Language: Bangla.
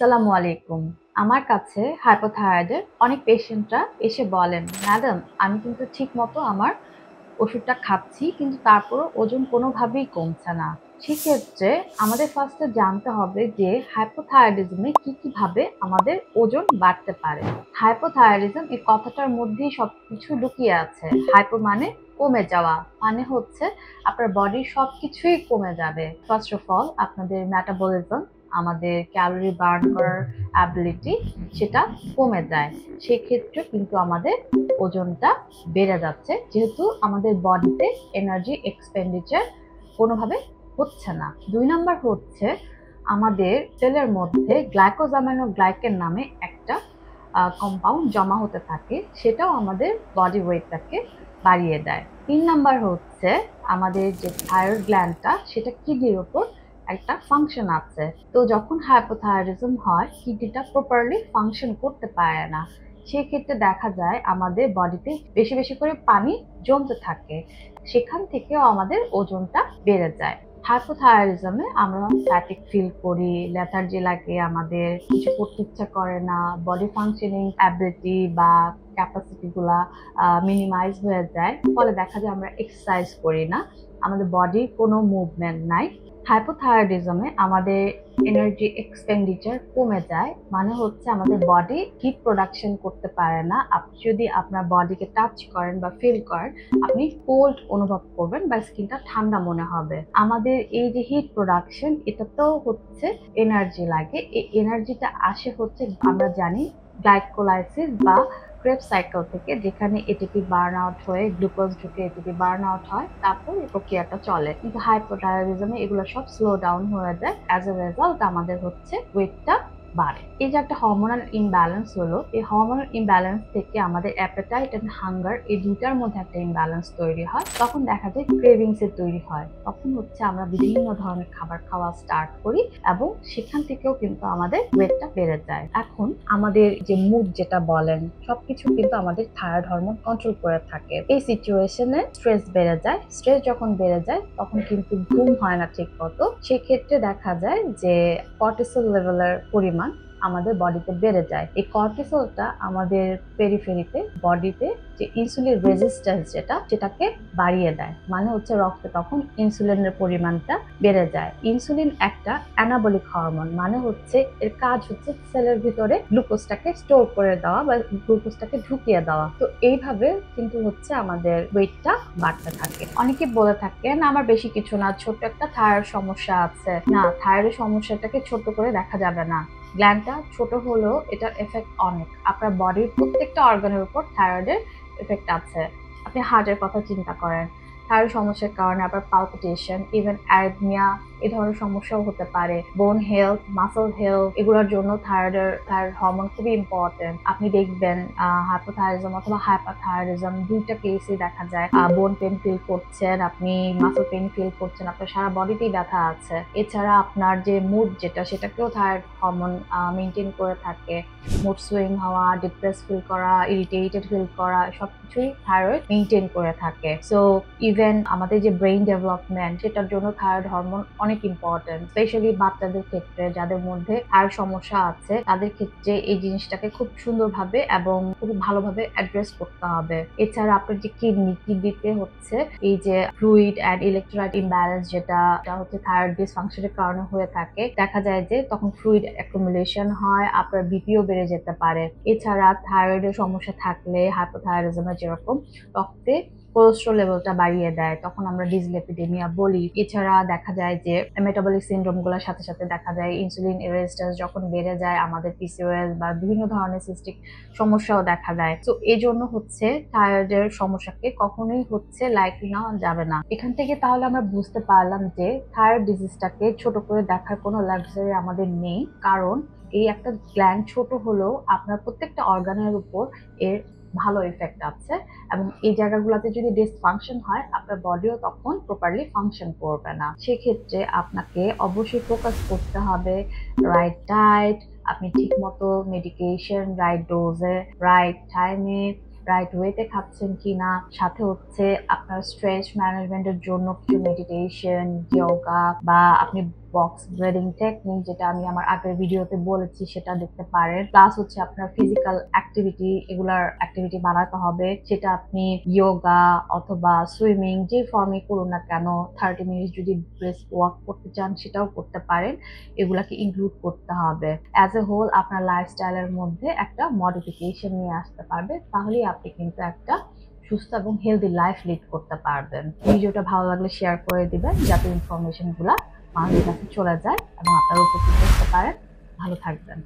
সালামু আলাইকুম। আমার কাছে হাইপোথাইরয়েডের অনেক পেশেন্টরা এসে বলেন, "ম্যাডাম, আমি কিন্তু ঠিকমতো আমার ওষুধটা খাচ্ছি, কিন্তু তারপরও ওজন কোনোভাবেই কমছে না।" সেক্ষেত্রে আমাদের ফার্স্টে জানতে হবে যে হাইপোথাইরয়েডিজমে কি ভাবে আমাদের ওজন বাড়তে পারে। হাইপোথাইরয়েডিজম এই কথাটার মধ্যেই সবকিছু লুকিয়ে আছে। হাইপো মানে কমে যাওয়া, মানে হচ্ছে আপনার বডির সবকিছুই কমে যাবে। ফার্স্ট অফ অল আপনাদের মেটাবলিজম, আমাদের ক্যালোরি বার্ন করার অ্যাবিলিটি সেটা কমে যায়। সেক্ষেত্রে কিন্তু আমাদের ওজনটা বেড়ে যাচ্ছে, যেহেতু আমাদের বডিতে এনার্জি এক্সপেন্ডিচার কোনোভাবে হচ্ছে না। ২ নাম্বার হচ্ছে আমাদের সেলের মধ্যে গ্লাইকোজামিনোগ্লাইকেন নামে একটা কম্পাউন্ড জমা হতে থাকে, সেটাও আমাদের বডি ওয়েটটাকে বাড়িয়ে দেয়। ৩ নাম্বার হচ্ছে আমাদের যে থাইরয়েড গ্ল্যান্ডটা সেটা কিডনির উপর একটা ফাংশন আছে। তো যখন হাইপোথাইরয়েডিজম হয় কিডনিটা প্রপারলি ফাংশন করতে পারে না। সেক্ষেত্রে দেখা যায় আমাদের বডিতে বেশি করে পানি জমতে থাকে। সেখান থেকেও আমাদের ওজনটা বেড়ে যায়। হাইপোথাইরয়েডিজমে আমরা ফ্যাটিক ফিল করি, লেথার্জি লাগে, আমাদের কিছু করতে ইচ্ছা করে না, বডি ফাংশনিং অ্যাবিলিটি বা ক্যাপাসিটি গুলা মিনিমাইজ হয়ে যায়। ফলে দেখা যায় আমরা এক্সারসাইজ করি না, আমাদের বডির কোনো মুভমেন্ট নাই। হাইপোথাইরয়েডিজমে আমাদের এনার্জি এক্সপেন্ডিচার কমে যায়, মানে হচ্ছে আমাদের বডি হিট প্রোডাকশন করতে পারে না। আপনি যদি আপনার বডিকে টাচ করেন বা ফিল করেন, আপনি কোল্ড অনুভব করবেন বা স্কিনটা ঠান্ডা মনে হবে। আমাদের এই যে হিট প্রোডাকশন, এটাতেও হচ্ছে এনার্জি লাগে। এই এনার্জিটা আসে হচ্ছে আমরা জানি গ্লাইকোলাইসিস বা ক্রেবস সাইকেল থেকে, যেখানে এটিপি বার্ন আউট হয়ে গ্লুকোজ ঢুকে এটিপি বার্ন আউট হয়, তারপর এই প্রক্রিয়াটা চলে। কিন্তু হাইপোথাইরয়েডিজমে এগুলো সব স্লো ডাউন হয়ে যায়। অ্যাজ এ রেজাল্ট আমাদের হচ্ছে ওয়েটটা বাড়ে। এই যে একটা হরমোনাল ইমব্যালেন্স হলো, এই হরমোনাল ইমব্যালেন্স থেকে আমাদের অ্যাপেটাইট এন্ড হাঙ্গার এই দুইটার মধ্যে একটা ইমব্যালেন্স তৈরি হয়। তখন দেখা যায় ক্রেভিংস এর তৈরি হয়। তখন হচ্ছে আমরা বিভিন্ন ধরনের খাবার খাওয়া স্টার্ট করি এবং সেখান থেকেও কিন্তু আমাদের ওয়েটটা বেড়ে যায়। এখন আমাদের যে মুড যেটা বলেন, সবকিছু কিন্তু আমাদের থাইরয়েড হরমোন কন্ট্রোল করে থাকে। এই সিচুয়েশনে স্ট্রেস বেড়ে যায়। স্ট্রেস যখন বেড়ে যায় তখন কিন্তু ঘুম হয় না ঠিক মতো। সেক্ষেত্রে দেখা যায় যে কর্টিসল লেভেলের পরিমাণ আমাদের বডিতে বেড়ে যায়। এই কর্টিসলটা আমাদের পেরিফেরিতে বডিতে যে ইনসুলিন রেজিস্ট্যান্স সেটাকে বাড়িয়ে দেয়, মানে হচ্ছে রক্তে তখন ইনসুলিনের পরিমাণটা বেড়ে যায়। ইনসুলিন একটা অ্যানাবলিক হরমোন, মানে হচ্ছে এর কাজ হচ্ছে সেলের ভিতরে গ্লুকোজটাকে স্টোর করে দেওয়া বা গ্লুকোজটাকে ঢুকিয়ে দেওয়া। তো এইভাবে কিন্তু হচ্ছে আমাদের ওয়েটটা বাড়তে থাকে। অনেকে বলে থাকেন আমার বেশি কিছু না, ছোট একটা থাইরয়েড সমস্যা আছে। না, থাইরয়েড সমস্যাটাকে ছোট করে দেখা যাবে না। গ্ল্যান্ডটা ছোট হলেও এটার এফেক্ট অনেক। আপনার বডির প্রত্যেকটা অর্গানের উপর থাইরয়েডের এফেক্ট আছে। আপনি হার্টের কথা চিন্তা করেন, থাইরয়েড সমস্যার কারণে আপনার পালপিটেশন, ইভেন অ্যারিথমিয়া এই ধরনের সমস্যাও হতে পারে। বোন হেলথ, মাসল হেলথ, এগুলোর জন্য থাইরয়েড হরমোন খুবই ইম্পর্টেন্ট। আপনি দেখবেন হাইপোথাইরয়েডিজম অথবা হাইপারথাইরয়েডিজম দুইটা কেসই দেখা যায়। বোন পেন ফিল করছেন, আপনি মাসল পেন ফিল করছেন, আপনার সারা বডিতেই ব্যথা আছে। এছাড়া আপনার যে মুড সেটাকেও থাইরয়েড হরমোন মেনটেন করে থাকে। মুড সুইং হওয়া, ডিপ্রেস ফিল করা, ইরিটেটেড ফিল করা, সবকিছুই থাইরয়েড মেনটেন করে থাকে। সো ইভেন আমাদের যে ব্রেইন ডেভেলপমেন্ট, সেটার জন্য থাইরয়েড হরমোন অনেক ইম্পর্টেন্ট। স্পেশালি বাচ্চাদের ক্ষেত্রে, যাদের মধ্যে থাইরয়েড সমস্যা আছে, তাদের ক্ষেত্রে এই জিনিসটাকে খুব সুন্দরভাবে এবং খুব ভালোভাবে অ্যাড্রেস করতে হবে। এছাড়া আপনার যে কিডনিতে হচ্ছে এই যে ফ্লুইড অ্যান্ড ইলেকট্রোলাইট ইমব্যালেন্স, যেটা হচ্ছে থাইরয়েড ডিসফাংশনের কারণে হয়ে থাকে, দেখা যায় যে তখন ফ্লুইড অ্যাকুমুলেশন হয়, আপনার বিপিও বেড়ে যেতে পারে। এছাড়া থাইরয়েডের সমস্যা থাকলে হাইপোথাইরয়েডিজমে যেরকম রক্তে কোলেস্টেরল লেভেলটা বাড়িয়ে দেয়, তখন আমরা ডিসলিপিডেমিয়া বলি। এছাড়া দেখা যায় যে মেটাবলিক সিনড্রোম গুলোর সাথে দেখা যায় ইনসুলিন রেজিস্ট্যান্স যখন বেড়ে যায়, আমাদের পিসিওএস বা বিভিন্ন ধরনের সিস্টিক সমস্যাও দেখা দেয়। তো এই জন্য হচ্ছে থাইরয়েডের সমস্যাকে কখনোই হচ্ছে লাইটলি নেওয়া যাবে না। এখান থেকে তাহলে আমরা বুঝতে পারলাম যে থাইরয়েড ডিজিজটাকে ছোট করে দেখার কোনো লাক্সারি আমাদের নেই, কারণ এই একটা গ্ল্যান্ড ছোট হলেও আপনার প্রত্যেকটা অর্গানের উপর এর ভালো ইফেক্ট আছে, এবং এই জায়গাগুলোতে যদি ডিসফাংশন হয়, আপনার বডিও তখন প্রপারলি ফাংশন করবে না। সেক্ষেত্রে আপনাকে অবশ্যই ফোকাস করতে হবে রাইট ডায়েট, আপনি ঠিকমতো মেডিকেশন রাইট ডোজে, রাইট টাইমে, রাইট ওয়েতে খাচ্ছেন কিনা, সাথে হচ্ছে আপনার স্ট্রেস ম্যানেজমেন্টের জন্য কিছু মেডিটেশন, যোগা, বা আপনি বক্স ব্রিদিং টেকনিক, যেটা আমি আমার আগের ভিডিওতে বলেছি, সেটা দেখতে পারেন। প্লাস হচ্ছে আপনার ফিজিক্যাল অ্যাক্টিভিটি, এগুলার অ্যাক্টিভিটি বাড়াতে হবে, সেটা আপনি যোগা অথবা সুইমিং যে ফর্মে করুন না কেন, 30 মিনিট যদি ব্রেস্ট ওয়াক করতে চান সেটাও করতে পারেন। এগুলাকে ইনক্লুড করতে হবে। অ্যাজ এ হোল আপনার লাইফস্টাইলের মধ্যে একটা মডিফিকেশন নিয়ে আসতে পারবে, তাহলেই আপনি কিন্তু একটা সুস্থ এবং হেলদি লাইফ লিড করতে পারবেন। ভিডিওটা ভালো লাগলে শেয়ার করে দিবেন, যাতে ইনফরমেশন গুলা মানুষের কাছে চলে যায় এবং আপনারা উপকৃত হতে পারেন। ভালো থাকবেন।